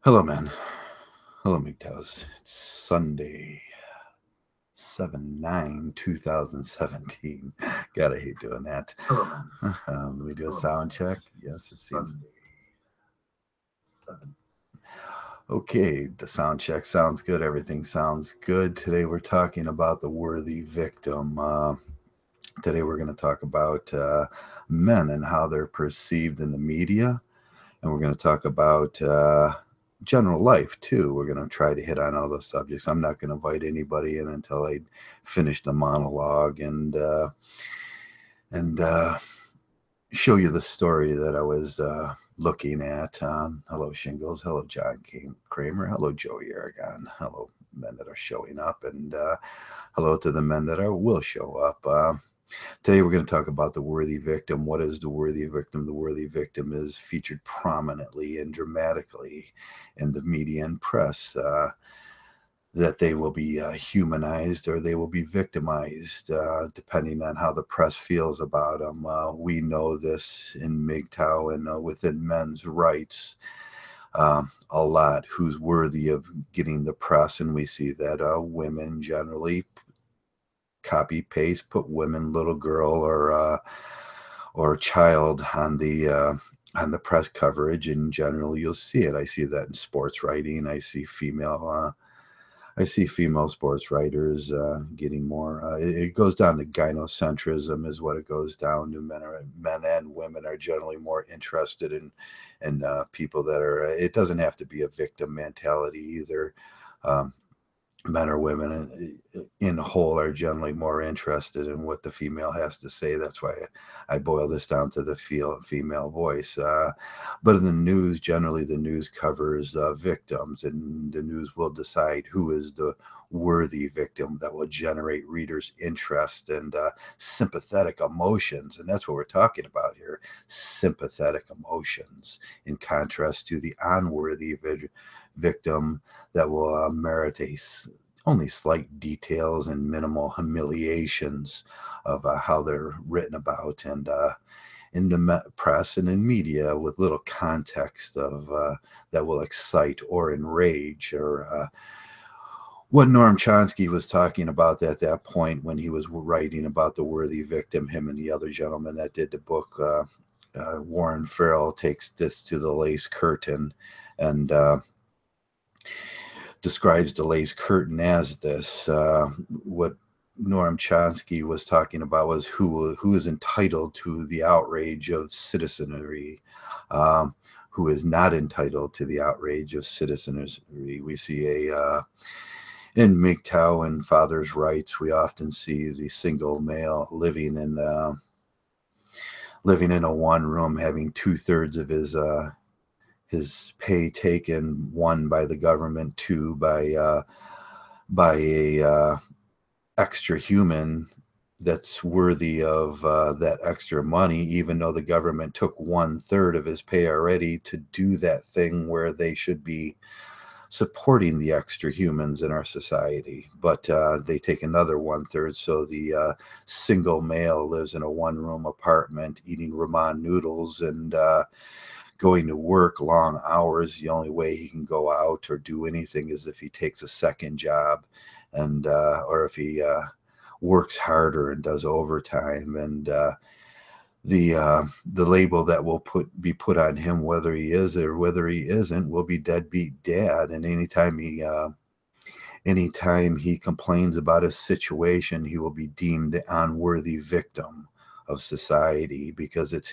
Hello, man. Hello, Mgtows. It's Sunday, 7/9/2017. God, I hate doing that. Hello, man. Let me do a sound check. Yes, it seems. Okay, the sound check sounds good. Everything sounds good. Today we're talking about the worthy victim. Today we're going to talk about men and how they're perceived in the media. And we're going to talk about general life too. We're going to try to hit on all those subjects. I'm not going to invite anybody in until I finish the monologue and show you the story that I was looking at. Hello, Shingles. Hello, John Kramer. Hello, Joey Aragon. Hello, men that are showing up, and hello to the men that will show up. Today we're going to talk about the worthy victim. What is the worthy victim? The worthy victim is featured prominently and dramatically in the media and press. That they will be humanized or they will be victimized, depending on how the press feels about them. We know this in Mgtow and within men's rights a lot, who's worthy of getting the press, and we see that women generally copy paste, put women, little girl, or child on the press coverage. In general, you'll see it. I see that in sports writing. I see female sports writers getting more. It goes down to gynocentrism, is what it goes down to. Men and women are generally more interested in people that are. It doesn't have to be a victim mentality either. Men or women in whole are generally more interested in what the female has to say. That's why I boil this down to the female voice. But in the news, generally the news covers victims, and the news will decide who is the worthy victim that will generate readers' interest and sympathetic emotions. And that's what we're talking about here, sympathetic emotions, in contrast to the unworthy victim that will merit only slight details and minimal humiliations of how they're written about, and in the press and in media with little context of that will excite or enrage, or what Noam Chomsky was talking about at that point when he was writing about the worthy victim. Him and the other gentleman that did the book, Warren Farrell, takes this to the lace curtain and describes the lace curtain as this. What Noam Chomsky was talking about was who is entitled to the outrage of citizenry, who is not entitled to the outrage of citizenry. We see in Mgtow and father's rights, we often see the single male living in a one room, having 2/3 of his pay taken, one by the government, two by a extra human that's worthy of that extra money, even though the government took 1/3 of his pay already to do that thing where they should be supporting the extra humans in our society. But they take another 1/3, so the single male lives in a one-room apartment eating ramen noodles and going to work long hours. The only way he can go out or do anything is if he takes a second job, and or if he works harder and does overtime. And the label that will be put on him, whether he is or whether he isn't, will be deadbeat dad. And anytime he complains about his situation, he will be deemed the unworthy victim of society, because it's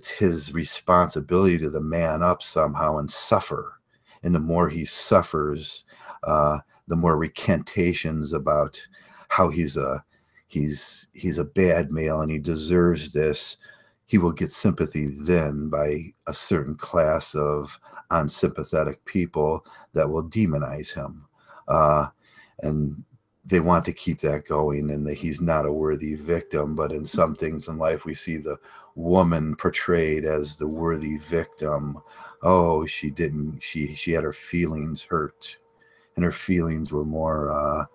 his responsibility to the man up somehow and suffer. And the more he suffers, the more recantations about how he's a bad male and he deserves this. He will get sympathy then by a certain class of unsympathetic people that will demonize him. And they want to keep that going, and that he's not a worthy victim. But in some things in life, we see the woman portrayed as the worthy victim. Oh, she had her feelings hurt, and her feelings were more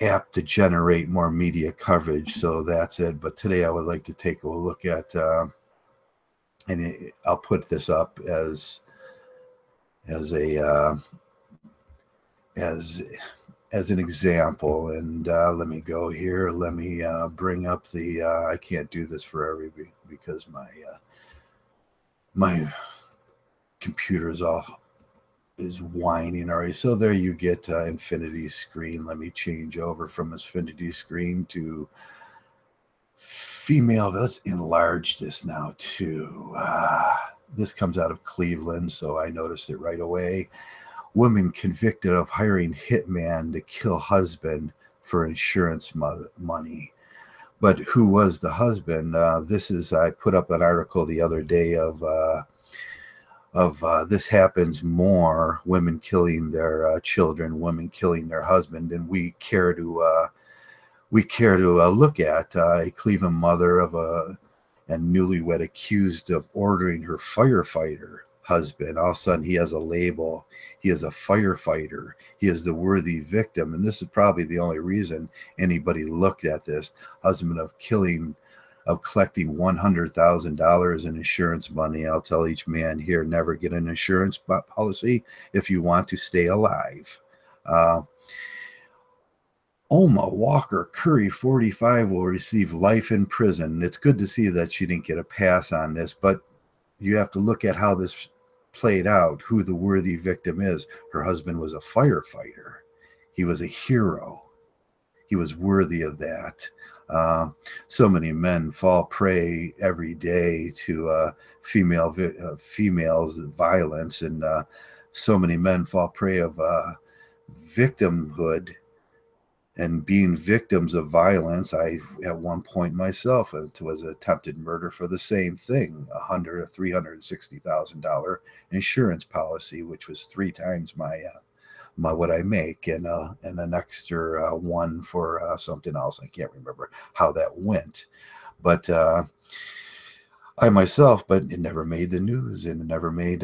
apt to generate more media coverage. So that's it. But today I would like to take a look at and I'll put this up as a as as an example. And let me go here. Let me bring up the. I can't do this for everybody because my computer is whining already. So there you get infinity screen. Let me change over from infinity screen to female. Let's enlarge this now too. This comes out of Cleveland, so I noticed it right away. Woman convicted of hiring hitman to kill husband for insurance money. But who was the husband? I put up an article the other day of this happens more, women killing their children, women killing their husband, and we care to look at. A Cleveland mother of a and newlywed accused of ordering her firefighter husband. All of a sudden, he has a label. He is a firefighter. He is the worthy victim. And this is probably the only reason anybody looked at this husband of collecting $100,000 in insurance money. I'll tell each man here, never get an insurance policy if you want to stay alive. Oma Walker Curry, 45, will receive life in prison. It's good to see that she didn't get a pass on this, but you have to look at how this played out, who the worthy victim is. Her husband was a firefighter. He was a hero. He was worthy of that. So many men fall prey every day to females' violence, and so many men fall prey of victimhood and being victims of violence. I, at one point myself, it was attempted murder for the same thing, $360,000 insurance policy, which was 3 times my what I make, and an extra one for something else. I can't remember how that went, but I myself, but it never made the news, and it never made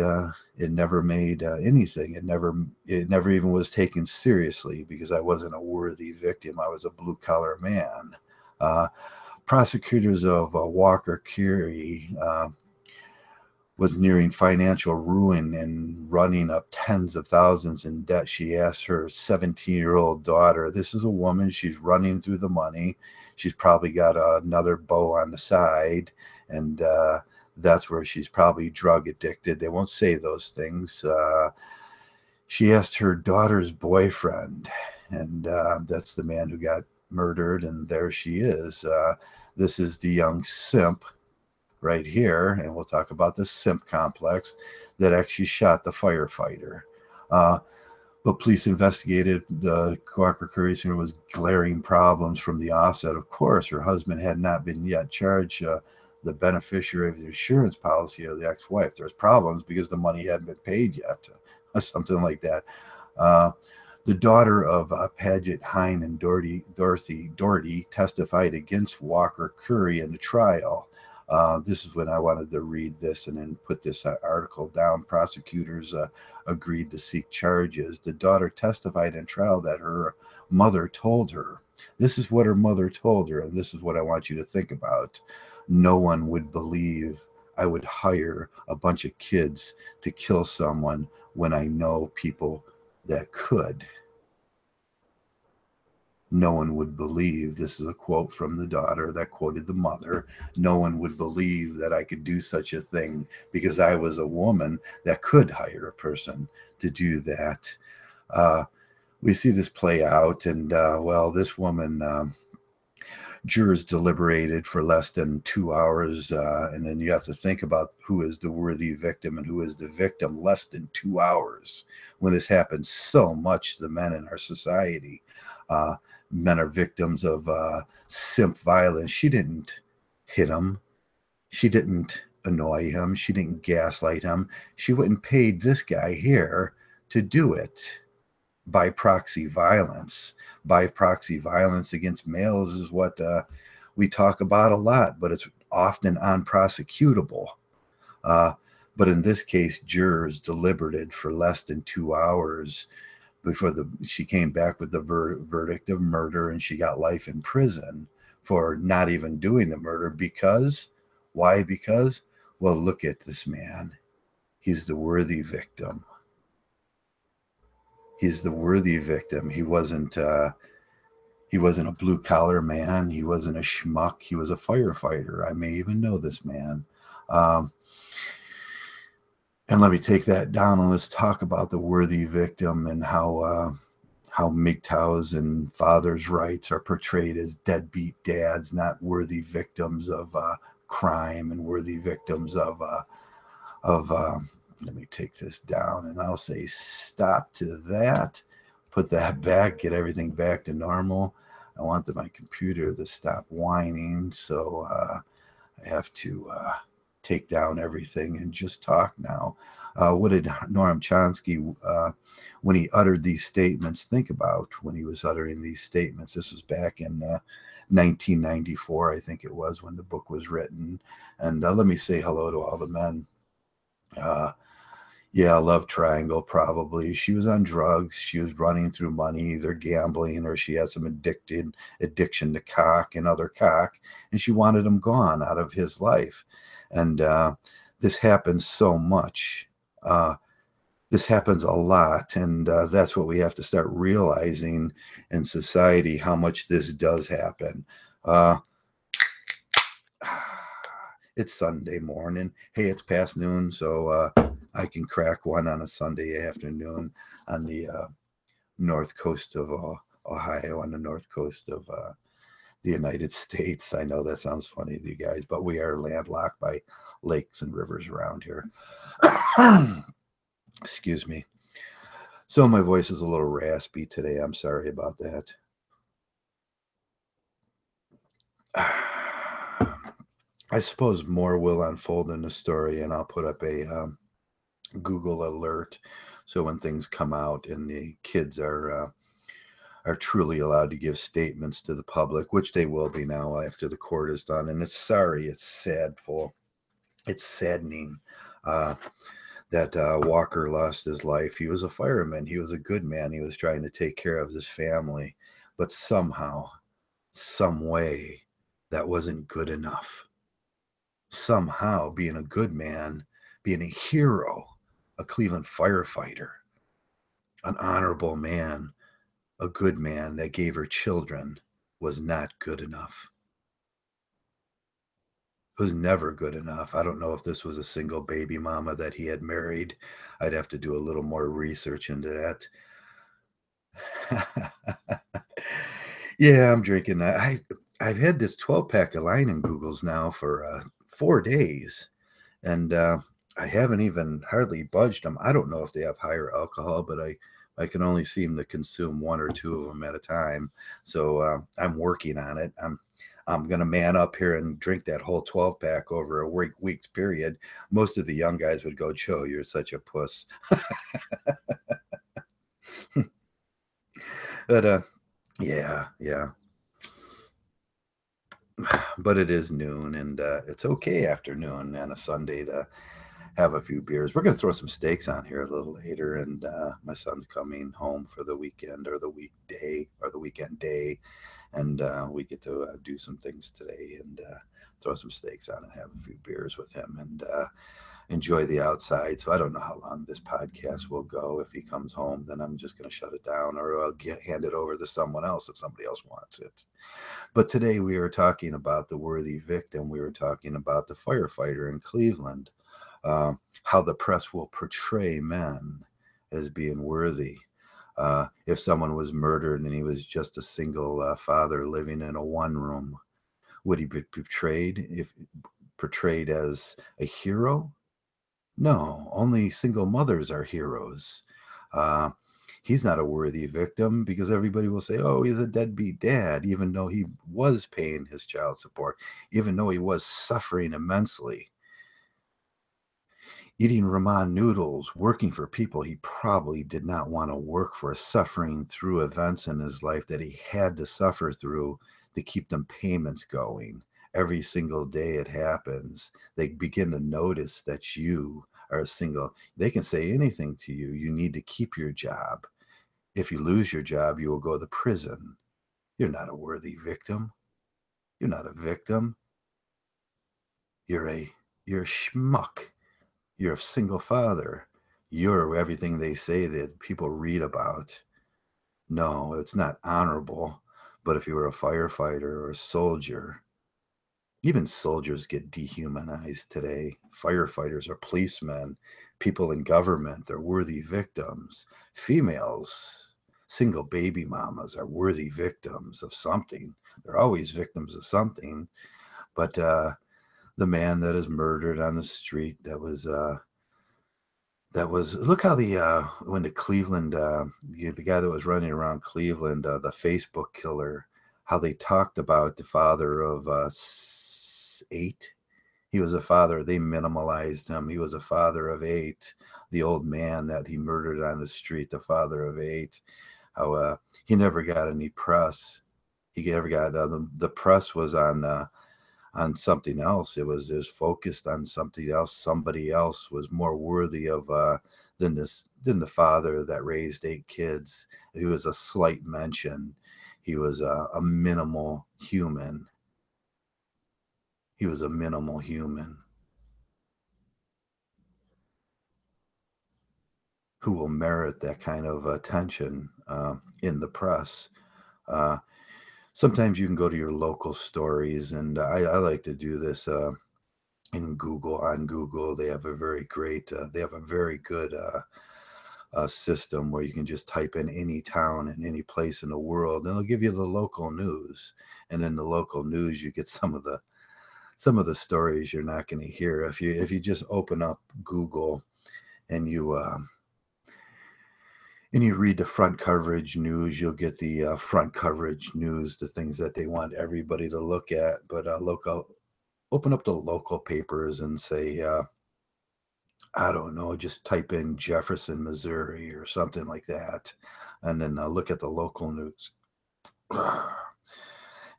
anything. It never even was taken seriously because I wasn't a worthy victim. I was a blue collar man. Uh, Prosecutors of Walker Curie was nearing financial ruin and running up tens of thousands in debt. She asked her 17-year-old daughter, this is a woman, she's running through the money. She's probably got another beau on the side, and that's where she's probably drug addicted. They won't say those things. She asked her daughter's boyfriend, and that's the man who got murdered, and there she is. This is the young simp right here, and we'll talk about the simp complex that actually shot the firefighter. But police investigated the Walker Curry's. There was glaring problems from the offset. Of course, her husband had not been yet charged the beneficiary of the insurance policy of the ex-wife. There's problems because the money hadn't been paid yet, something like that. The daughter of Paget, Hine, and Doherty testified against Walker Curry in the trial. This is when I wanted to read this and then put this article down. Prosecutors agreed to seek charges. The daughter testified in trial that her mother told her. This is what her mother told her, and this is what I want you to think about. No one would believe I would hire a bunch of kids to kill someone when I know people that could. No one would believe, this is a quote from the daughter that quoted the mother, no one would believe that I could do such a thing because I was a woman that could hire a person to do that. We see this play out, and well, this woman, jurors deliberated for less than 2 hours, and then you have to think about who is the worthy victim and who is the victim. Less than 2 hours. When this happens so much to the men in our society, men are victims of simp violence. She didn't hit him. She didn't annoy him. She didn't gaslight him. She went and paid this guy here to do it. By proxy violence. By proxy violence against males is what we talk about a lot, but it's often unprosecutable. But in this case, jurors deliberated for less than 2 hours before she came back with the verdict of murder, and she got life in prison for not even doing the murder. Because why? Because Well, look at this man. He's the worthy victim. He's the worthy victim. He wasn't a blue collar man. He wasn't a schmuck. He was a firefighter. I may even know this man. Um, and let me take that down and let's talk about the worthy victim and how Mgtow's and fathers' rights are portrayed as deadbeat dads, not worthy victims of crime and worthy victims of. Let me take this down and I'll say stop to that. Put that back. Get everything back to normal. I want my computer to stop whining, so I have to take down everything and just talk now. What did Noam Chomsky, when he uttered these statements, think about when he was uttering these statements? This was back in 1994, I think it was, when the book was written. And let me say hello to all the men. Yeah, love triangle, probably. She was on drugs. She was running through money, either gambling or she had some addiction to cock and other cock, and she wanted him gone out of his life. And this happens so much. This happens a lot, and that's what we have to start realizing in society, how much this does happen. Uh, it's Sunday morning. Hey, it's past noon, so I can crack one on a Sunday afternoon on the north coast of Ohio, on the north coast of the United States. I know that sounds funny to you guys, but we are landlocked by lakes and rivers around here. Excuse me. So my voice is a little raspy today. I'm sorry about that. I suppose more will unfold in the story, and I'll put up a Google alert so when things come out and the kids are truly allowed to give statements to the public, which they will be now after the court is done. And it's sadful, it's saddening that Walker lost his life. He was a fireman. He was a good man. He was trying to take care of his family, but somehow, some way, that wasn't good enough. Somehow, being a good man, being a hero, a Cleveland firefighter, an honorable man, a good man that gave her children, was not good enough. It was never good enough. I don't know if this was a single baby mama that he had married. I'd have to do a little more research into that. Yeah, I'm drinking that. I've had this 12-pack of line in Googles now for 4 days, and I haven't even hardly budged them. I don't know if they have higher alcohol, but I can only seem to consume one or two of them at a time. So I'm working on it. I'm gonna man up here and drink that whole 12-pack over a week's period. Most of the young guys would go, "Joe, you're such a puss." But yeah. But it is noon, and it's okay after noon on a Sunday to have a few beers. We're going to throw some steaks on here a little later, and my son's coming home for the weekend or the weekday or the weekend day, and we get to do some things today and throw some steaks on and have a few beers with him and enjoy the outside. So I don't know how long this podcast will go. If he comes home, then I'm just going to shut it down, or I'll hand it over to someone else if somebody else wants it. But today we are talking about the worthy victim. We were talking about the firefighter in Cleveland, how the press will portray men as being worthy. If someone was murdered and he was just a single father living in a one room, would he be portrayed as a hero? No, only single mothers are heroes. Uh, he's not a worthy victim because everybody will say, oh, he's a deadbeat dad, even though he was paying his child support, even though he was suffering immensely. Eating ramen noodles, working for people he probably did not want to work for, suffering through events in his life that he had to suffer through to keep them payments going. Every single day it happens. They begin to notice that you are a single. They can say anything to you. You need to keep your job. If you lose your job, you will go to prison. You're not a worthy victim. You're not a victim. You're a You're a schmuck. You're a single father. You're everything they say that people read about. No, it's not honorable. But if you were a firefighter or a soldier, even soldiers get dehumanized today. Firefighters are policemen. People in government, they're worthy victims. Females, single baby mamas are worthy victims of something. They're always victims of something. But the man that is murdered on the street, that was look how the when the Cleveland the guy that was running around Cleveland, the Facebook killer, how they talked about the father of eight. He was a father. They minimalized him. He was a father of eight. The old man that he murdered on the street, the father of eight. How he never got any press. He never got the press was on something else. It was focused on something else. Somebody else was more worthy of than the father that raised eight kids. He was a slight mention. He was a minimal human. He was a minimal human who will merit that kind of attention in the press. Uh, Sometimes you can go to your local stories, and I like to do this. In Google on Google. They have a very good system where you can just type in any town in any place in the world, and it'll give you the local news. And in the local news, you get some of the stories you're not going to hear if you just open up Google and you read the front coverage news. You'll get the front coverage news, the things that they want everybody to look at. But open up the local papers and say, I don't know, just type in Jefferson, Missouri or something like that, and then look at the local news.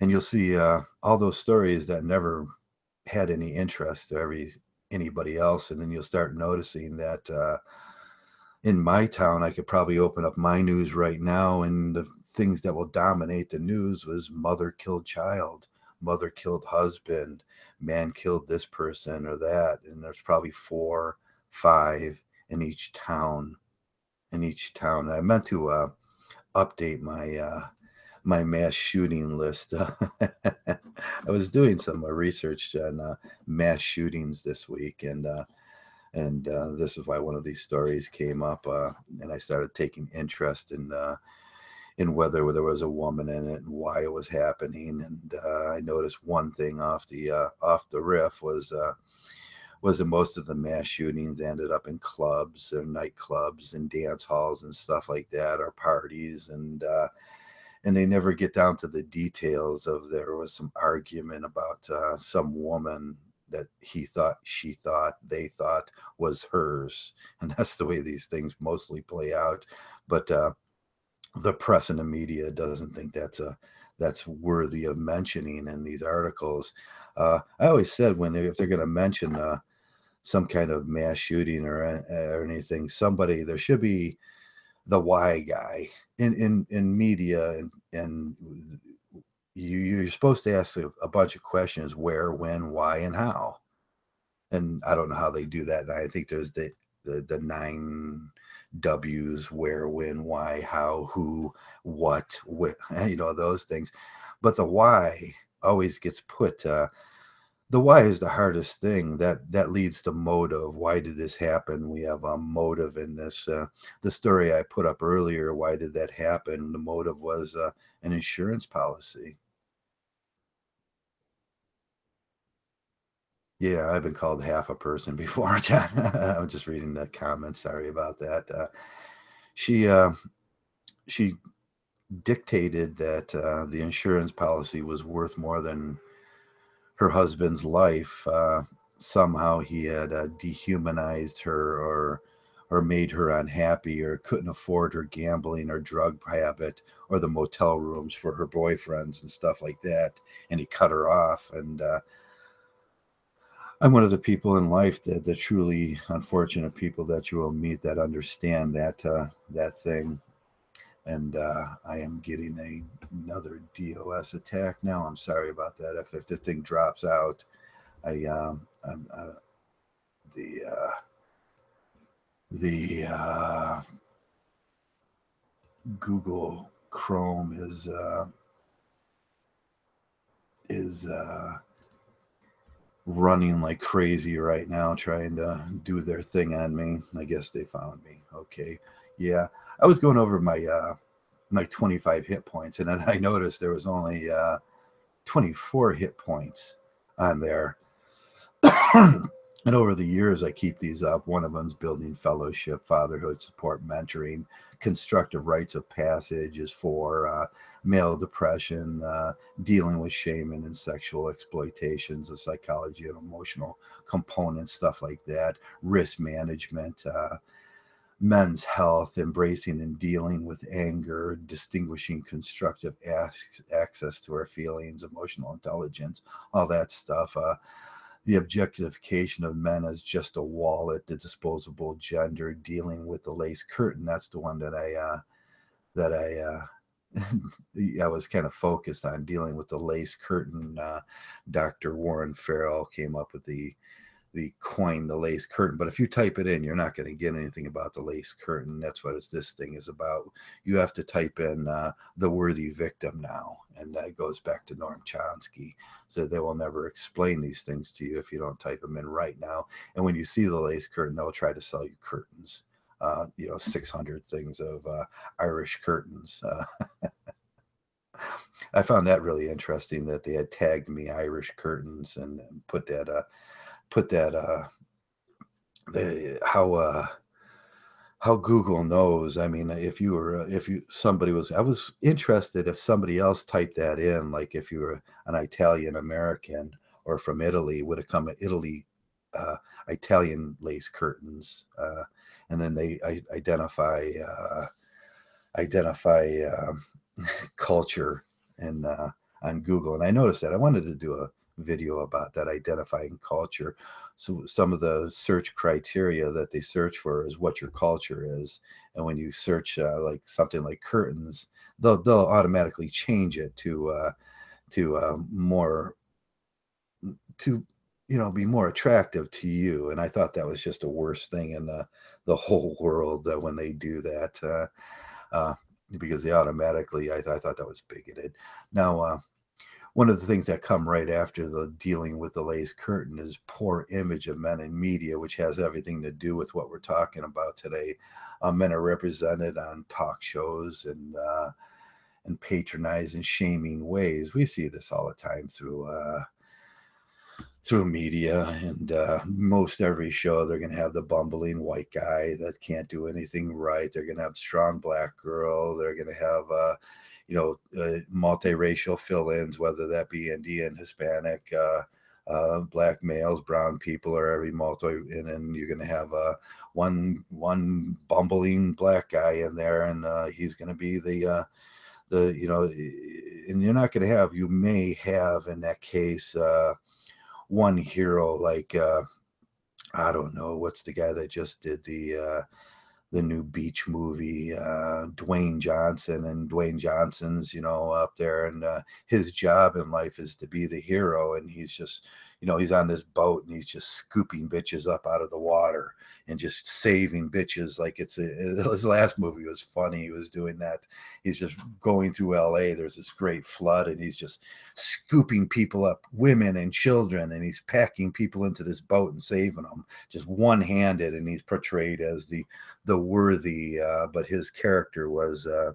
And you'll see all those stories that never had any interest to anybody else. And then you'll start noticing that in my town, I could probably open up my news right now, and the things that will dominate the news was mother killed child, mother killed husband, man killed this person or that. And there's probably four, five in each town. I meant to update my mass shooting list. I was doing some research on mass shootings this week, and this is why one of these stories came up, and I started taking interest in whether there was a woman in it and why it was happening. And I noticed one thing off the riff was that most of the mass shootings ended up in clubs or nightclubs and dance halls and stuff like that, or parties, and they never get down to the details of there was some argument about some woman that he thought, she thought, they thought was hers. And that's the way these things mostly play out. But the press and the media doesn't think that's worthy of mentioning in these articles. I always said, if they're going to mention some kind of mass shooting or anything, there should be the why guy in media, and you're supposed to ask a bunch of questions: where, when, why, and how. And I don't know how they do that. And I think there's the nine W's: where, when, why, how, who, what, those things. But the why always gets put. The why is the hardest thing. That leads to motive. Why did this happen? We have a motive in this. The story I put up earlier, why did that happen? The motive was an insurance policy. Yeah, I've been called half a person before, John. I'm just reading the comments. Sorry about that. She she dictated that the insurance policy was worth more than her husband's life. Somehow he had dehumanized her, or made her unhappy, or couldn't afford her gambling or drug habit, or the motel rooms for her boyfriends and stuff like that. And he cut her off. And I'm one of the people in life, that the truly unfortunate people that you will meet, that understand that thing. And I am getting another DOS attack now. I'm sorry about that. If this thing drops out, I the Google Chrome is running like crazy right now, trying to do their thing on me. I guess they found me. Okay, yeah, I was going over my 25 hit points, and then I noticed there was only 24 hit points on there. And over the years, I keep these up. One of them's building fellowship, fatherhood support, mentoring. Constructive rites of passage is for male depression, dealing with shaming and sexual exploitations, the psychology and emotional components, stuff like that. Risk management, men's health, embracing and dealing with anger, distinguishing constructive access to our feelings, emotional intelligence, all that stuff. The objectification of men as just a wallet, the disposable gender, dealing with the lace curtain. That's the one that I was kind of focused on, dealing with the lace curtain. Dr. Warren Farrell came up with the coin, the lace curtain. But if you type it in, you're not going to get anything about the lace curtain. That's what this thing is about. You have to type in the worthy victim now, and that goes back to Noam Chomsky. So they will never explain these things to you if you don't type them in right now. And when you see the lace curtain, they'll try to sell you curtains. 600 things of Irish curtains. I found that really interesting that they had tagged me Irish curtains and put that how Google knows. I mean, I was interested if somebody else typed that in, like if you were an Italian American or from Italy, would it come Italy, uh, Italian lace curtains, and then they identify culture and on Google. And I noticed that I wanted to do a video about that, identifying culture. So some of the search criteria that they search for is what your culture is. And when you search like something like curtains, they'll automatically change it to more to be more attractive to you. And I thought that was just the worst thing in the whole world when they do that. Uh, because they automatically, I thought that was bigoted. Now, one of the things that come right after the dealing with the lace curtain is poor image of men in media, which has everything to do with what we're talking about today. Men are represented on talk shows and patronizing, shaming ways. We see this all the time through media, and most every show they're going to have the bumbling white guy that can't do anything right. They're going to have strong black girl. They're going to have multiracial fill-ins, whether that be Indian, Hispanic, black males, brown people, or every multi. And then you're going to have one bumbling black guy in there, and he's going to be and you're not going to have. You may have in that case. One hero, like I don't know, what's the guy that just did the new beach movie, Dwayne Johnson. And Dwayne Johnson's up there, and his job in life is to be the hero, and he's just he's on this boat and he's just scooping bitches up out of the water and just saving bitches. Like his last movie was funny. He was doing that. He's just going through LA. There's this great flood and he's just scooping people up, women and children, and he's packing people into this boat and saving them just one-handed. And he's portrayed as the worthy, but his character was a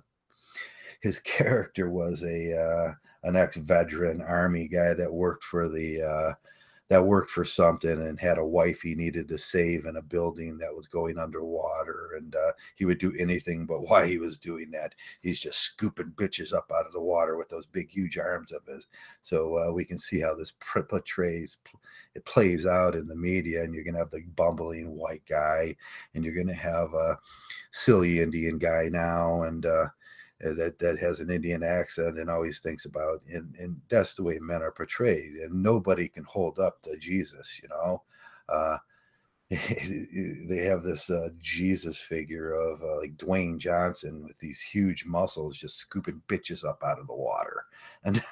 an ex-veteran army guy that worked for something and had a wife he needed to save in a building that was going underwater. And he would do anything, but while he was doing that, he's just scooping bitches up out of the water with those big, huge arms of his. So we can see how this plays out in the media. And you're going to have the bumbling white guy, and you're going to have a silly Indian guy now, and that has an Indian accent and always thinks about, and that's the way men are portrayed, and nobody can hold up to Jesus. They have this Jesus figure of like Dwayne Johnson with these huge muscles just scooping bitches up out of the water. And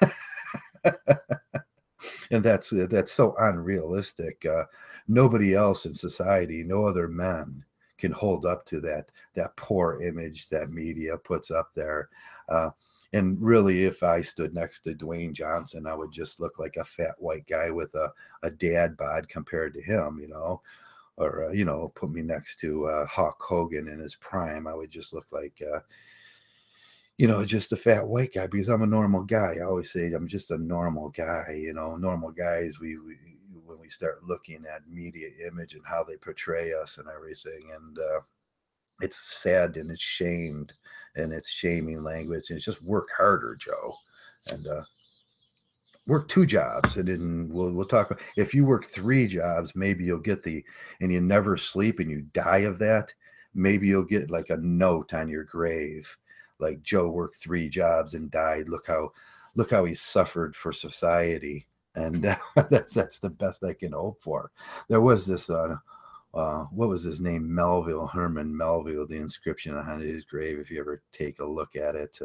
And that's so unrealistic. Nobody else in society, no other men can hold up to that poor image that media puts up there. Uh, and really, if I stood next to Dwayne Johnson, I would just look like a fat white guy with a dad bod compared to him, or put me next to Hulk Hogan in his prime. I would just look like just a fat white guy because I'm a normal guy. I always say I'm just a normal guy. Normal guys, we when we start looking at media image and how they portray us and everything, and it's sad and it's shamed and it's shaming language, and it's just work harder, Joe, and work two jobs, and then we'll talk. If you work three jobs, maybe you'll get and you never sleep and you die of that. Maybe you'll get like a note on your grave, like Joe worked three jobs and died. Look how he suffered for society, and that's the best I can hope for. There was this what was his name? Melville, Herman Melville, the inscription on his grave, if you ever take a look at it.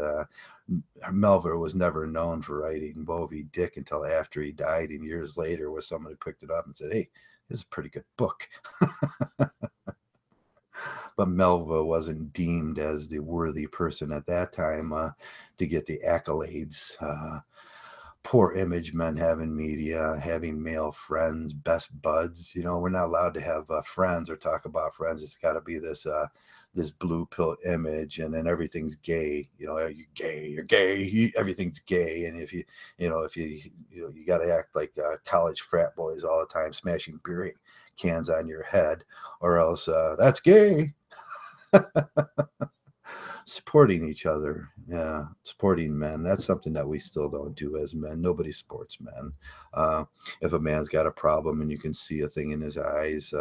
Melville was never known for writing Moby Dick until after he died, and years later, where somebody picked it up and said, "Hey, this is a pretty good book." But Melville wasn't deemed as the worthy person at that time to get the accolades. Poor image men having media, having male friends, best buds. We're not allowed to have friends or talk about friends. It's got to be this blue pill image, and then everything's gay. Are you gay? You're gay. Everything's gay, and if you got to act like college frat boys all the time, smashing beer cans on your head, or else that's gay. Supporting each other, yeah, supporting men. That's something that we still don't do as men. Nobody supports men. If a man's got a problem and you can see a thing in his eyes,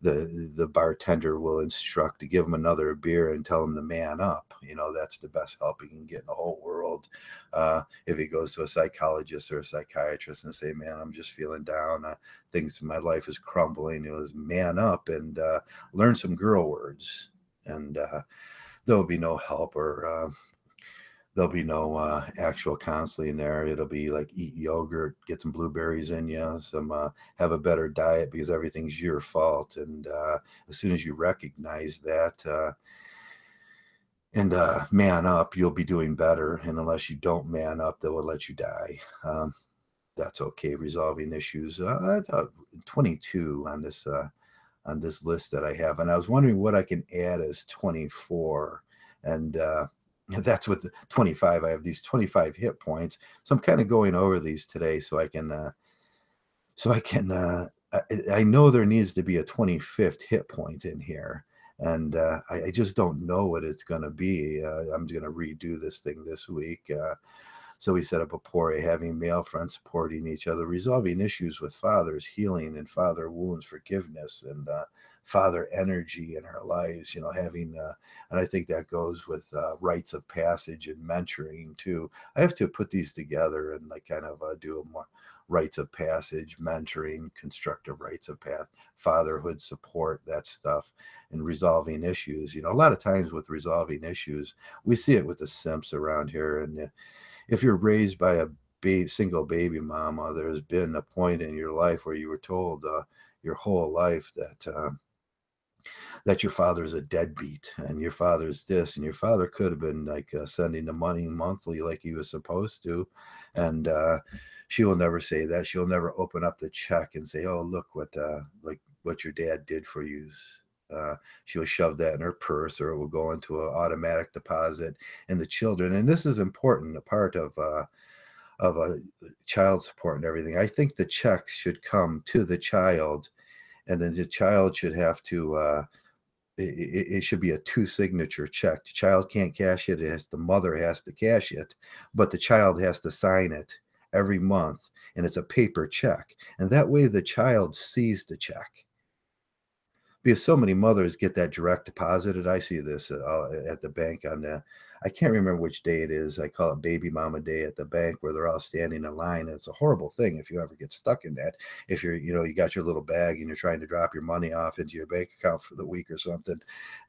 the bartender will instruct to give him another beer and tell him to man up. That's the best help he can get in the whole world. If he goes to a psychologist or a psychiatrist and say, "Man, I'm just feeling down. Things, my life is crumbling," it was man up and learn some girl words, and there'll be no help, or there'll be no actual counseling there. It'll be like eat yogurt, get some blueberries in you, have a better diet because everything's your fault. And as soon as you recognize that and man up, you'll be doing better. And unless you don't man up, they will let you die. That's okay. Resolving issues. That's 22 on this list that I have, and I was wondering what I can add as 24, and that's what the 25. I have these 25 hit points, so I'm kind of going over these today so I can I know there needs to be a 25th hit point in here, and I just don't know what it's going to be. I'm going to redo this thing this week. So we set up a pore, having male friends supporting each other, resolving issues with fathers, healing and father wounds, forgiveness, and father energy in our lives. Having, and I think that goes with rites of passage and mentoring too. I have to put these together and like kind of do a more rites of passage, mentoring, constructive rites of path, fatherhood support, that stuff, and resolving issues. A lot of times with resolving issues, we see it with the simps around here, and if you're raised by a single baby mama, there's been a point in your life where you were told your whole life that your father's a deadbeat and your father's this, and your father could have been like sending the money monthly like he was supposed to, and she will never say that. She'll never open up the check and say, "Oh, look what your dad did for you." She'll shove that in her purse, or it will go into an automatic deposit in the children. And this is important, a part of a child support and everything. I think the checks should come to the child, and then the child should have to. It should be a two-signature check. The child can't cash it. The mother has to cash it, but the child has to sign it every month, and it's a paper check. And that way, the child sees the check, because so many mothers get that direct deposited. I see this at the bank I can't remember which day it is. I call it baby mama day at the bank, where they're all standing in line. And it's a horrible thing if you ever get stuck in that. If you got your little bag and you're trying to drop your money off into your bank account for the week or something,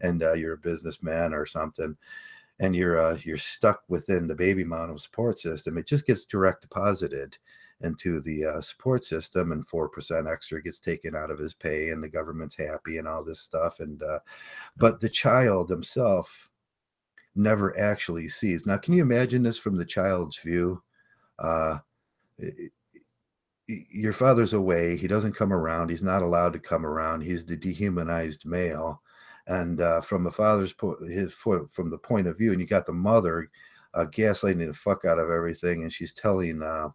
and you're a businessman or something, and you're stuck within the baby mama support system, it just gets direct deposited. into the support system, and 4% extra gets taken out of his pay, and the government's happy and all this stuff. And but the child himself never actually sees. Now, can you imagine this from the child's view? Uh, your father's away. He doesn't come around. He's not allowed to come around. He's the dehumanized male. And from the father's from the point of view, and you got the mother gaslighting the fuck out of everything, and she's telling the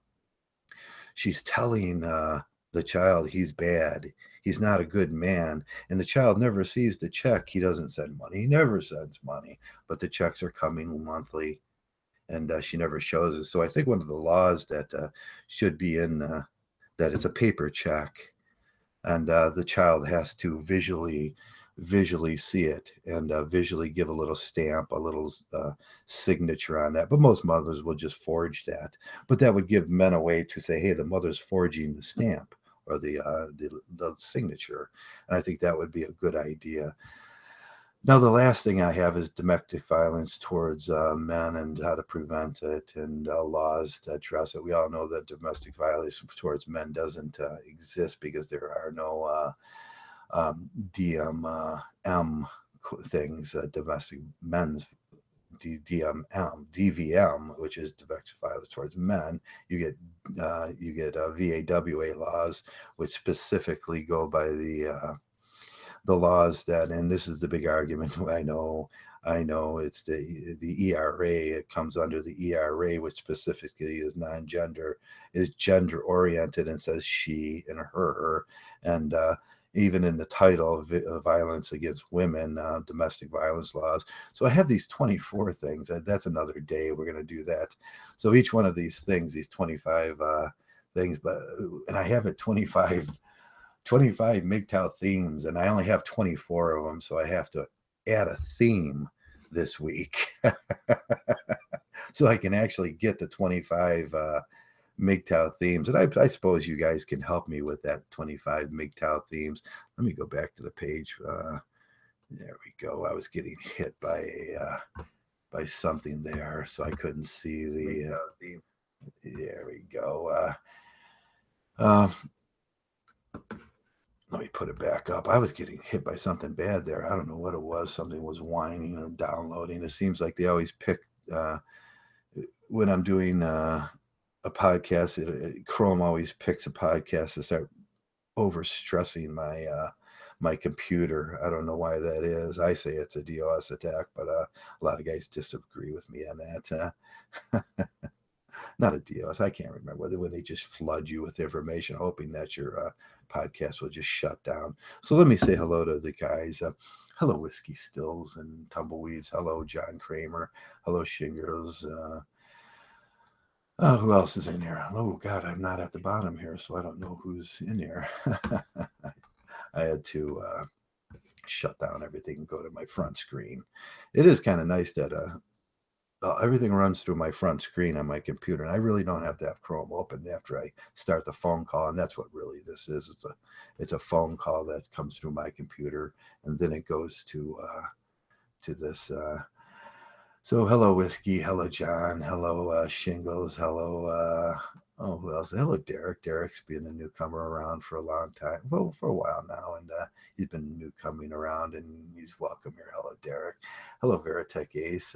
child he's bad. He's not a good man, and the child never sees the check. He doesn't send money. He never sends money, but the checks are coming monthly, and she never shows it. So I think one of the laws that should be in that it's a paper check, and the child has to visually see it, and visually give a little stamp, a little signature on that. But most mothers will just forge that. But that would give men a way to say, hey, the mother's forging the stamp or the signature, and I think that would be a good idea. Now, the last thing I have is domestic violence towards men and how to prevent it, and laws to address it. We all know that domestic violence towards men doesn't exist because there are no DMM things, domestic men's DVM, which is domestic violence towards men. You get VAWA laws, which specifically go by the laws that, and this is the big argument. I know it's the ERA. It comes under the ERA, which specifically is non-gender, is gender oriented, and says she and her, and even in the title, violence against women, domestic violence laws. So I have these 24 things. That's another day. We're going to do that. So each one of these things, these 25 things, and I have it 25 Mgtow themes, and I only have 24 of them, so I have to add a theme this week so I can actually get the 25 Mgtow themes. And I suppose you guys can help me with that 25 Mgtow themes. Let me go back to the page. There we go. I was getting hit by something there, so I couldn't see the theme. There we go. Let me put it back up. I was getting hit by something bad there. I don't know what it was. Something was whining or downloading. It seems like they always pick when I'm doing a podcast. Chrome always picks a podcast to start overstressing my computer. I don't know why that is. I say it's a DOS attack, but a lot of guys disagree with me on that. Not a DOS. I can't remember when they just flood you with information, hoping that your podcast will just shut down. So let me say hello to the guys. Hello, Whiskey Stills and Tumbleweeds. Hello, John Kramer. Hello, Shingers. Who else is in here? Oh, God, I'm not at the bottom here, so I don't know who's in here. I had to shut down everything and go to my front screen. It is kind of nice that everything runs through my front screen on my computer, and I really don't have to have Chrome open after I start the phone call. And that's what really this is. It's a phone call that comes through my computer, and then it goes to this. So hello, Whiskey. Hello, John. Hello, Shingles. Hello. Who else? Hello, Derek. Derek's been a newcomer around for a long time, well, for a while now, and he's been newcoming around, and he's welcome here. Hello, Derek. Hello, Veritech Ace.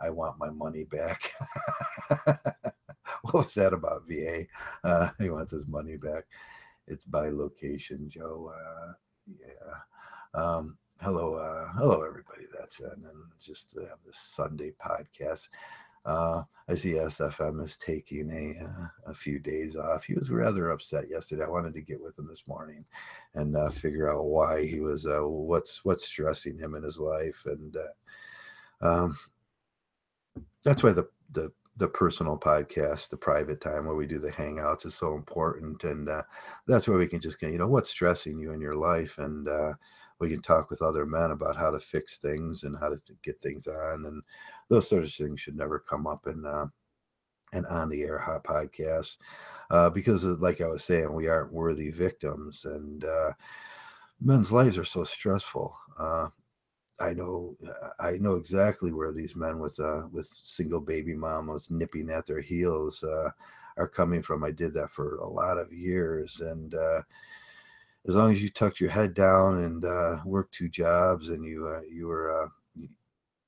I want my money back. What was that about, VA? He wants his money back. It's by location, Joe. Yeah. Hello, everybody that's in, and just have this Sunday podcast. I see SFM is taking a few days off. He was rather upset yesterday. I wanted to get with him this morning and figure out why he was, what's stressing him in his life, and that's why the personal podcast, the private time where we do the hangouts, is so important. And that's where we can just get, what's stressing you in your life, and we can talk with other men about how to fix things and how to get things on, and those sort of things should never come up in an on the air hot podcast, because like I was saying, we aren't worthy victims, and men's lives are so stressful. I know exactly where these men with single baby mamas nipping at their heels are coming from. I did that for a lot of years, and as long as you tucked your head down and worked two jobs, and you were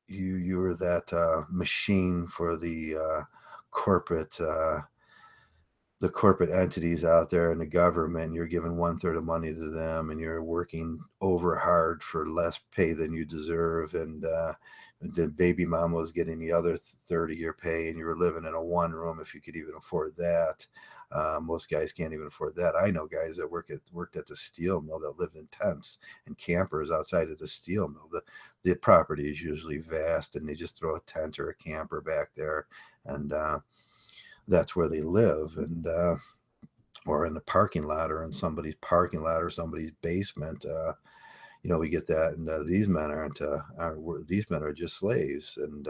that machine for corporate the corporate entities out there and the government. You're giving one third of money to them, and you're working over hard for less pay than you deserve. And the baby mama was getting the other third of your pay, and you were living in a one room if you could even afford that. Most guys can't even afford that. I know guys that worked at the steel mill that lived in tents and campers outside of the steel mill. The property is usually vast, and they just throw a tent or a camper back there, and that's where they live. And or in the parking lot, or in somebody's parking lot, or somebody's basement. We get that. And these men these men are just slaves. And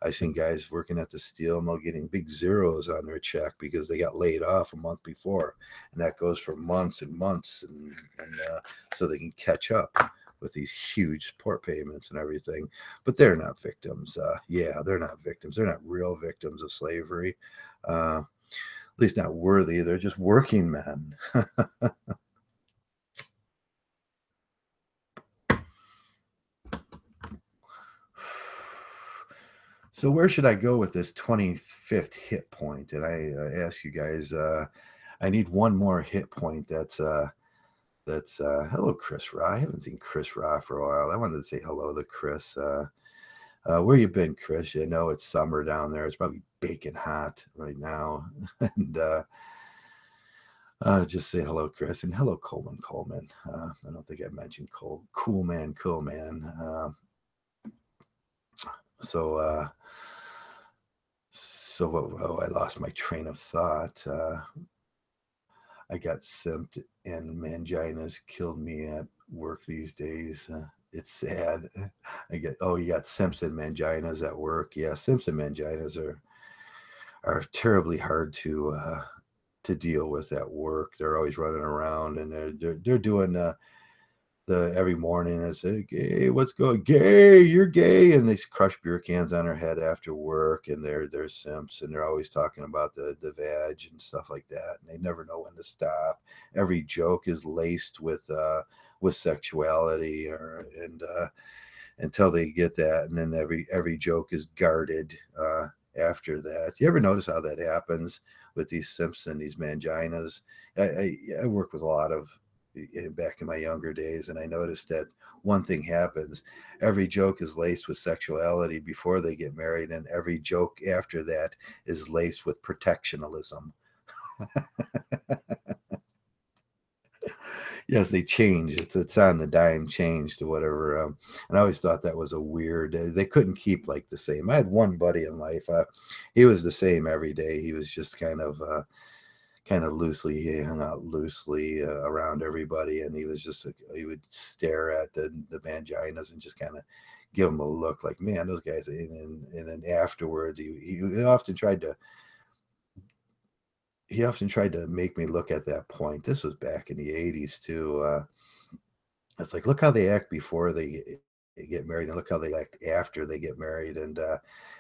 I've seen guys working at the steel mill getting big zeros on their check because they got laid off a month before, and that goes for months and months, and so they can catch up with these huge support payments and everything. But they're not victims. They're not victims. They're not real victims of slavery. At least not worthy. They're just working men. So where should I go with this 25th hit point? And I ask you guys, I need one more hit point. That's hello, Chris Ra. I haven't seen Chris Ra for a while. I wanted to say hello to Chris. Where you been, Chris? I know it's summer down there. It's probably baking hot right now. And just say hello, Chris, and hello, Coleman. I don't think I mentioned Cool Man. So I lost my train of thought. I got simped, and manginas killed me at work these days. It's sad. You got simps and manginas at work. Yeah, simps and manginas are terribly hard to deal with at work. They're always running around, and they're doing the every morning. I say, "Gay, what's going? Gay, you're gay," and they crush beer cans on her head after work, and they're simps, and they're always talking about the vag and stuff like that, and they never know when to stop. Every joke is laced with sexuality, and until they get that, and then every joke is guarded after that. You ever notice how that happens with these simps and these manginas? I work with a lot of back in my younger days, and I noticed that one thing happens: every joke is laced with sexuality before they get married, and every joke after that is laced with protectionalism. Yes, they change. It's on the dime change to whatever. And I always thought that was a weird. They couldn't keep like the same. I had one buddy in life. He was the same every day. He was just kind of loosely. He hung out loosely around everybody, and he was just he would stare at the manginas and just kind of give them a look like, man, those guys. And then afterwards, he often tried to make me look at that point. This was back in the 80s too. It's like, look how they act before they get married, and look how they act after they get married, and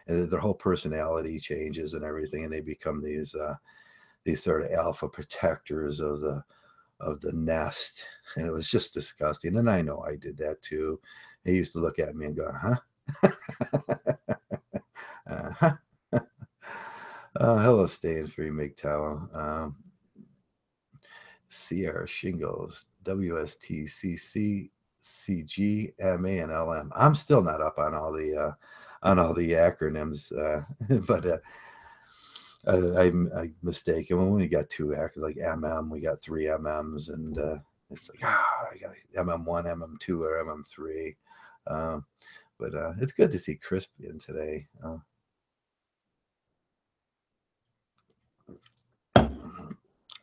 their whole personality changes and everything, and they become these sort of alpha protectors of the nest. And it was just disgusting. And I know I did that too. They used to look at me and go, huh? uh-huh. Hello, staying free, Mgtow. Sierra Shingles, WSTCCCG, MA, and LM. I'm still not up on all the acronyms, but I mistaken. When we got two acronyms like MM, we got three MMs, and it's like I got MM1, MM2, or MM3. But it's good to see Crisp in today.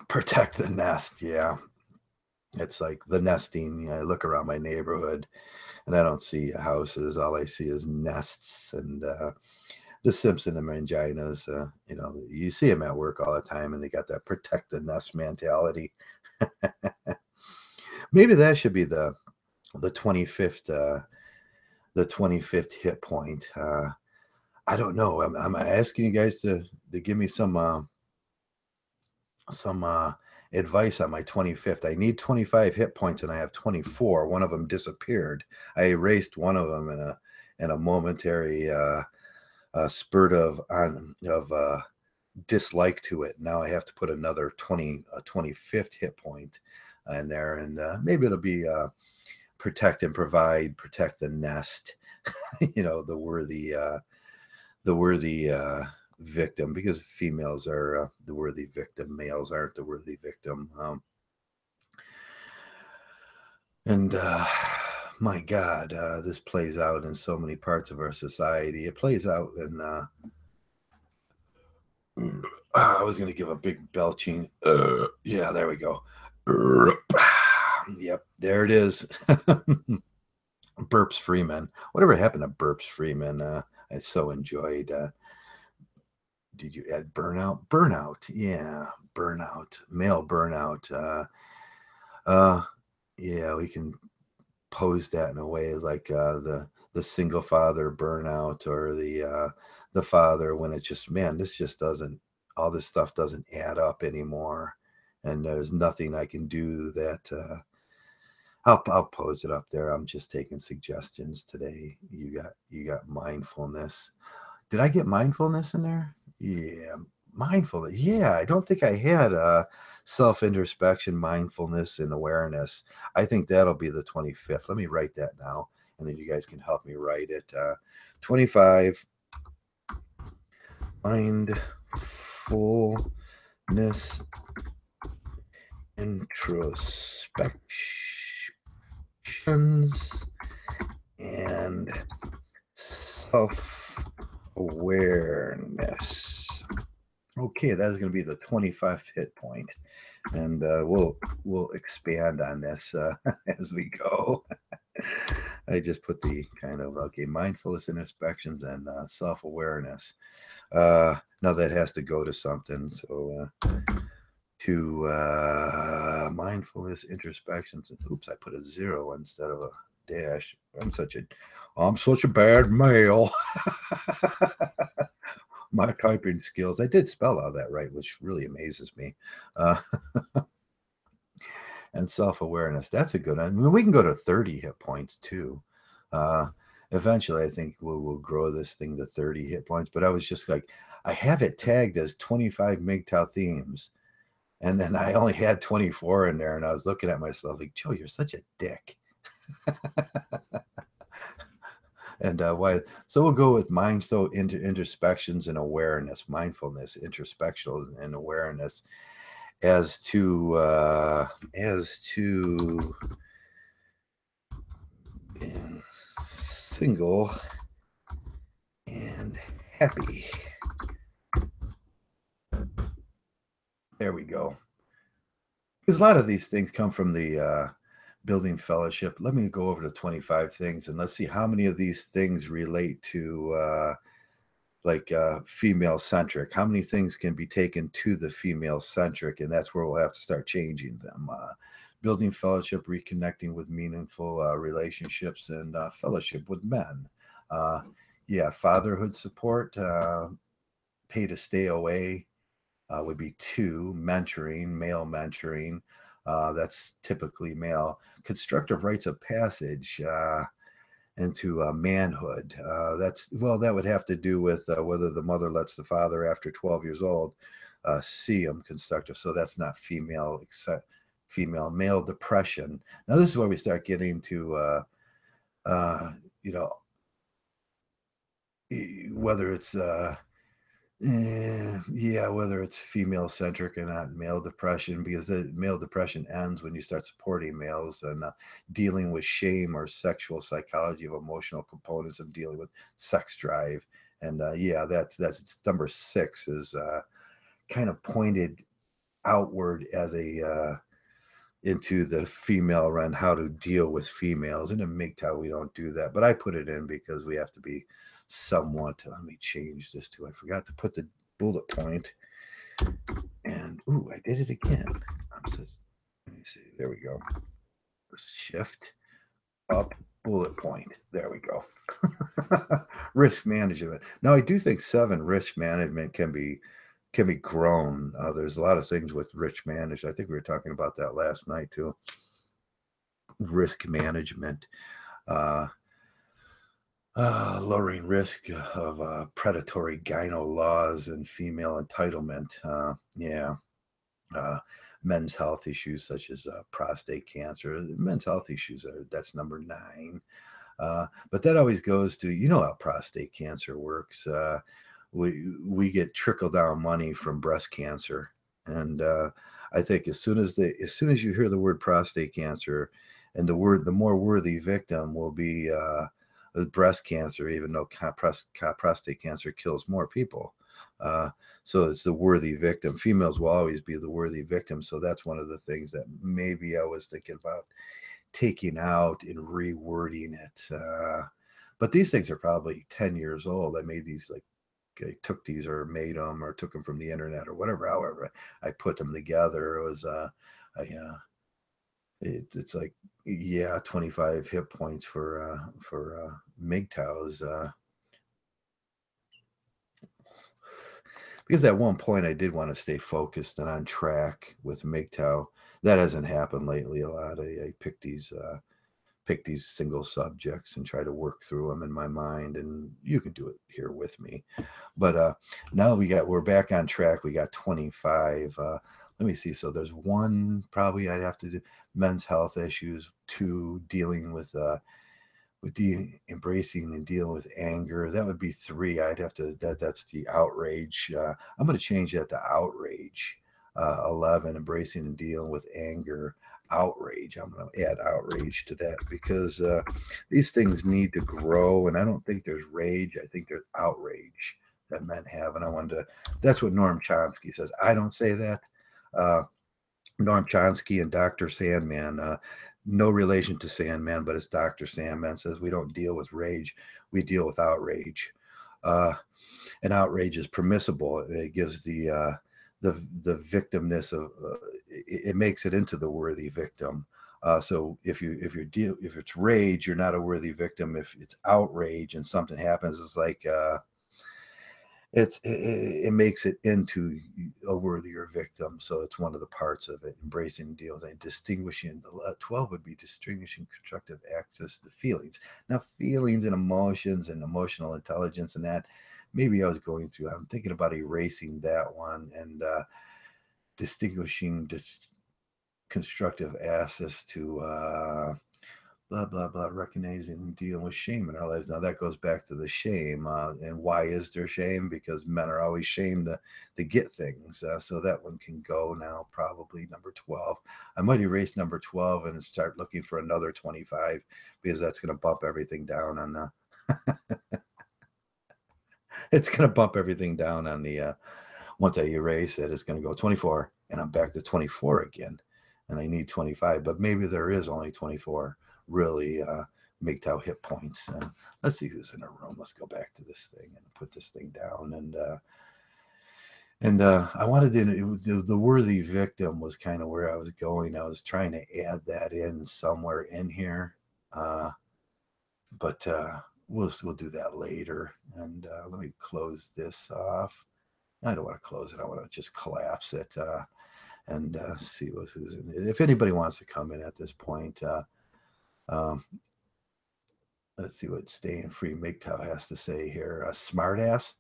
Protect the nest, yeah. It's like the nesting. I look around my neighborhood, and I don't see houses. All I see is nests, and the Simpson and Manginas. You see them at work all the time, and they got that protect the nest mentality. Maybe that should be the 25th the 25th hit point. I don't know. I'm asking you guys to give me some some advice on my 25th. I need 25 hit points and I have 24. One of them disappeared. I erased one of them in a momentary spurt of dislike to it. Now I have to put another 25th hit point in there, and maybe it'll be protect and provide, protect the nest. The worthy victim, because females are the worthy victim, males aren't the worthy victim. And my God, this plays out in so many parts of our society. It plays out in I was going to give a big belching. Yeah, there we go. Yep, there it is. Burps Freeman. Whatever happened to Burps Freeman? I so enjoyed. Did you add burnout? Burnout, yeah, burnout, male burnout. Yeah, we can pose that in a way like the single father burnout, or the father when it's just, man, this just doesn't, all this stuff doesn't add up anymore, and there's nothing I can do that. I'll pose it up there. I'm just taking suggestions today. You got mindfulness. Did I get mindfulness in there? Yeah, mindfulness. Yeah, I don't think I had self-introspection, mindfulness, and awareness. I think that'll be the 25th. Let me write that now, and then you guys can help me write it. 25, mindfulness, introspections, and self-awareness. Okay, that is going to be the 25th hit point, and we'll expand on this as we go. I just put the kind of, okay, mindfulness, introspections, and self-awareness. Now that has to go to something. So to mindfulness, introspections, and oops, I put a 0 instead of a dash. I'm such a bad male. My typing skills. I did spell all that right, which really amazes me. And self-awareness. That's a good one. I mean, we can go to 30 hit points too. Eventually, I think we'll grow this thing to 30 hit points. But I was just like, I have it tagged as 25 Mgtow themes. And then I only had 24 in there. And I was looking at myself like, Joe, you're such a dick. And why? So we'll go with mind. So introspections and awareness, mindfulness, introspection and awareness, as to being single and happy. There we go. Because a lot of these things come from the building fellowship. Let me go over the 25 things and let's see how many of these things relate to female centric. How many things can be taken to the female centric? And that's where we'll have to start changing them. Building fellowship, reconnecting with meaningful relationships, and fellowship with men. Yeah, fatherhood support, pay to stay away would be 2. Mentoring, male mentoring. That's typically male. Constructive rites of passage into manhood. That would have to do with whether the mother lets the father after 12 years old see him constructive. So that's not female, except female. Male depression. Now this is where we start getting to whether it's whether it's female centric or not, male depression, because the male depression ends when you start supporting males and dealing with shame or sexual psychology of emotional components of dealing with sex drive. And that's number 6 is kind of pointed outward as a into the female around how to deal with females. And in Mgtow, we don't do that, but I put it in because we have to be somewhat. Let me change this to, I forgot to put the bullet point, and ooh, I did it again. Let me see. There we go. Shift up, bullet point. There we go. Risk management. Now, I do think 7, risk management, can can be grown. There's a lot of things with risk management. I think we were talking about that last night too. Risk management, uh, lowering risk of predatory gyno laws and female entitlement. Yeah. Uh, men's health issues such as prostate cancer. Men's health issues that's number 9. But that always goes to, you know how prostate cancer works. We get trickle down money from breast cancer, and I think as soon as you hear the word prostate cancer, and the more worthy victim will be breast cancer, even though prostate cancer kills more people. Uh, so it's the worthy victim. Females will always be the worthy victim. So that's one of the things that maybe I was thinking about taking out and rewording it. But these things are probably 10 years old. I made these like I took these or made them or took them from the internet or whatever. However, I put them together. It was it's like, yeah, 25 hit points for Mgtow's. Because at one point I did want to stay focused and on track with Mgtow. That hasn't happened lately a lot. I pick these single subjects and try to work through them in my mind, and you can do it here with me. But now we're back on track. We got 25. Let me see. So there's one probably I'd have to do men's health issues, 2 dealing with embracing and dealing with anger. That would be 3. I'd have to that's the outrage. I'm going to change that to outrage. 11, embracing and dealing with anger. Outrage. I'm going to add outrage to that because these things need to grow, and I don't think there's rage. I think there's outrage that men have, and I wanted to. That's what Noam Chomsky says. I don't say that. Uh, Noam Chomsky and Dr. Sandman. No relation to Sandman, but it's Dr. Sandman says we don't deal with rage, we deal with outrage. Uh, and outrage is permissible. It gives the victimness of it makes it into the worthy victim. So if it's rage, you're not a worthy victim. If it's outrage and something happens, it's like it makes it into a worthier victim. So it's one of the parts of it, embracing deals and distinguishing. 12 would be distinguishing constructive access to feelings. Now feelings and emotions and emotional intelligence and that maybe I was going through, I'm thinking about erasing that one and distinguishing constructive access to blah blah blah, recognizing and dealing with shame in our lives. Now that goes back to the shame, and why is there shame? Because men are always shamed to get things. So that one can go now, probably number 12. I might erase number 12 and start looking for another 25 because that's going to bump everything down on the it's going to bump everything down on the once I erase it, it's going to go 24 and I'm back to 24 again, and I need 25, but maybe there is only 24 really Mgtow hit points. Let's see who's in a room. Let's go back to this thing and put this thing down. And I wanted to, the worthy victim was kind of where I was going. I was trying to add that in somewhere in here, but we'll do that later. And let me close this off. I don't want to close it. I want to just collapse it and see who's in it. If anybody wants to come in at this point, um, let's see what staying free Mgtow has to say here. Smart ass.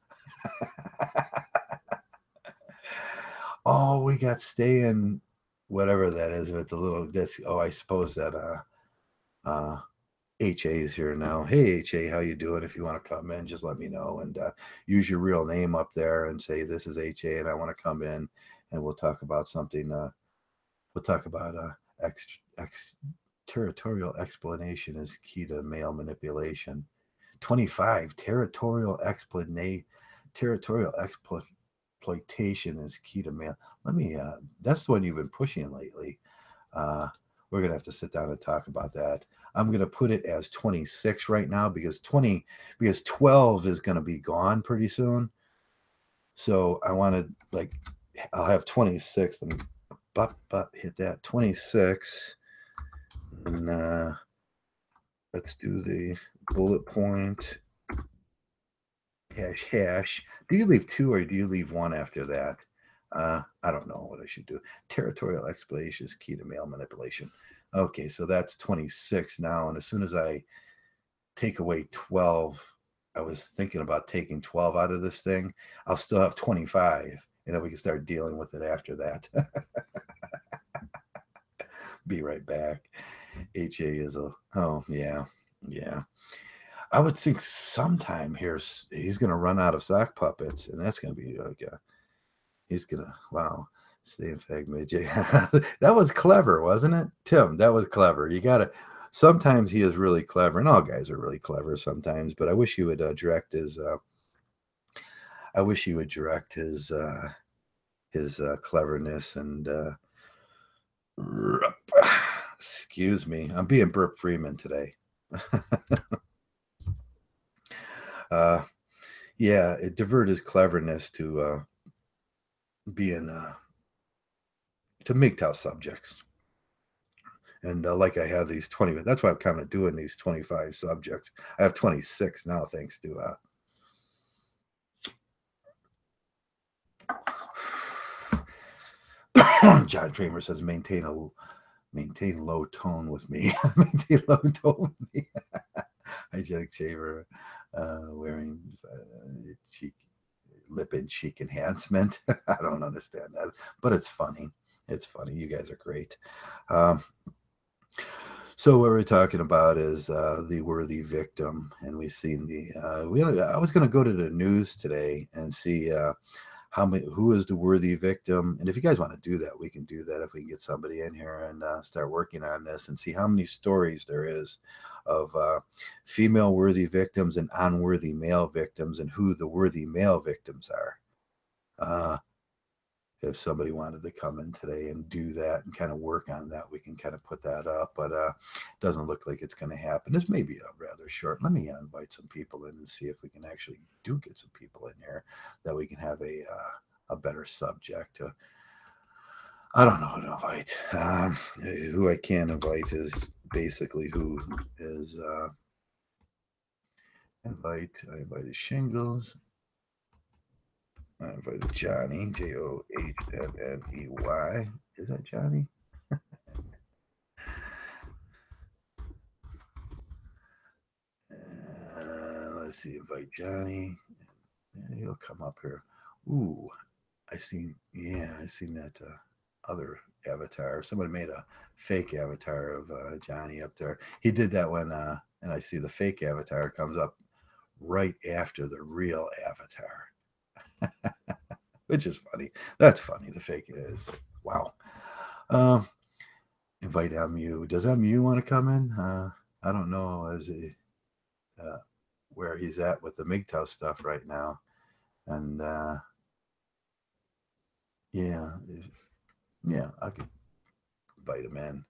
Oh, we got staying, whatever that is with the little. That's I suppose that HA is here now. Hey HA, how you doing? If you want to come in, just let me know and use your real name up there and say this is HA and I want to come in and we'll talk about something. We'll talk about territorial explanation is key to male manipulation. 25 territorial exploitation is key to male. Let me that's the one you've been pushing lately. We're gonna have to sit down and talk about that. I'm gonna put it as 26 right now because 12 is gonna be gone pretty soon. So I want to like I'll have 26. Let me hit that 26 and let's do the bullet point hash. Do you leave 2 or do you leave 1 after that? I don't know what I should do. Territorial exploitation is key to male manipulation. Okay, so that's 26 now. And as soon as I take away 12, I was thinking about taking 12 out of this thing. I'll still have 25. And then we can start dealing with it after that. Be right back. HA is a, oh, yeah. Yeah. I would think sometime here he's going to run out of sock puppets. And that's going to be like he's gonna wow. Stay in fact, Jay. That was clever, wasn't it? Tim, that was clever. You gotta sometimes he is really clever, and all guys are really clever sometimes, but I wish he would direct his I wish he would direct his cleverness and excuse me. I'm being Burp Freeman today. uh yeah, it divert his cleverness to being to Mgtow subjects. And like I have these 20, that's why I'm kind of doing these 25 subjects. I have 26 now, thanks to John Kramer says maintain low tone with me. Maintain low tone with me. Hygienic shaver wearing cheek lip and cheek enhancement. I don't understand that, but it's funny. It's funny. You guys are great. So what we're talking about is the worthy victim, and we've seen the. I was going to go to the news today and see who is the worthy victim, and if you guys want to do that, we can do that if we can get somebody in here and start working on this and see how many stories there is of female worthy victims and unworthy male victims, and who the worthy male victims are. If somebody wanted to come in today and do that and kind of work on that, we can kind of put that up, but it doesn't look like it's going to happen. This may be rather short. Let me invite some people in and see if we can actually do get some people in here that we can have a better subject. I don't know who to invite. Who I can invite is basically who is I invited Shingles. I invited Johnny, Johnney. Is that Johnny? Let's see, invite Johnny. Yeah, he'll come up here. Ooh, I seen that other avatar. Somebody made a fake avatar of Johnny up there. He did that when, and I see the fake avatar comes up right after the real avatar, which is funny. That's funny. The fake is wow. Um, invite MU. Does MU want to come in? I don't know. Is he where he's at with the Mgtow stuff right now? And yeah, yeah, I could invite him in.